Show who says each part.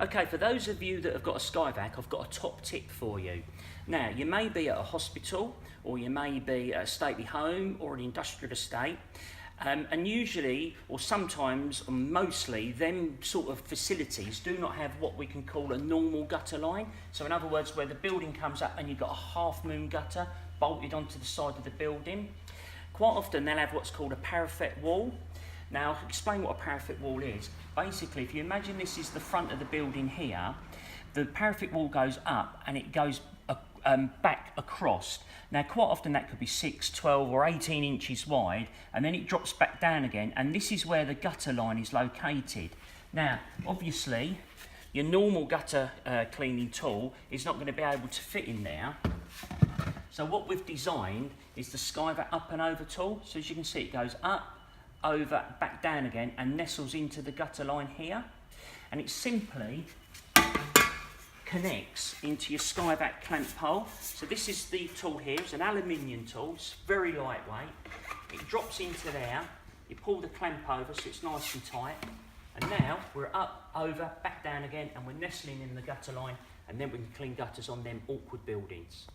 Speaker 1: Okay, for those of you that have got a SkyVac, I've got a top tip for you. Now, you may be at a hospital, or you may be at a stately home, or an industrial estate, and usually, or sometimes, or mostly, them sort of facilities do not have what we can call a normal gutter line. So in other words, where the building comes up and you've got a half-moon gutter bolted onto the side of the building. Quite often they'll have what's called a parapet wall. Now, I'll explain what a parapet wall is. Basically, if you imagine this is the front of the building here, the parapet wall goes up and it goes back across. Now, quite often that could be 6, 12 or 18 inches wide, and then it drops back down again, and this is where the gutter line is located. Now, obviously, your normal gutter cleaning tool is not going to be able to fit in there. So what we've designed is the SkyVac up and over tool. So as you can see, it goes up, over, back down again, and nestles into the gutter line here. And it simply connects into your SkyVac clamp pole. So this is the tool here. It's an aluminium tool. It's very lightweight. It drops into there. You pull the clamp over so it's nice and tight. And now we're up, over, back down again, and we're nestling in the gutter line, and then we can clean gutters on them awkward buildings.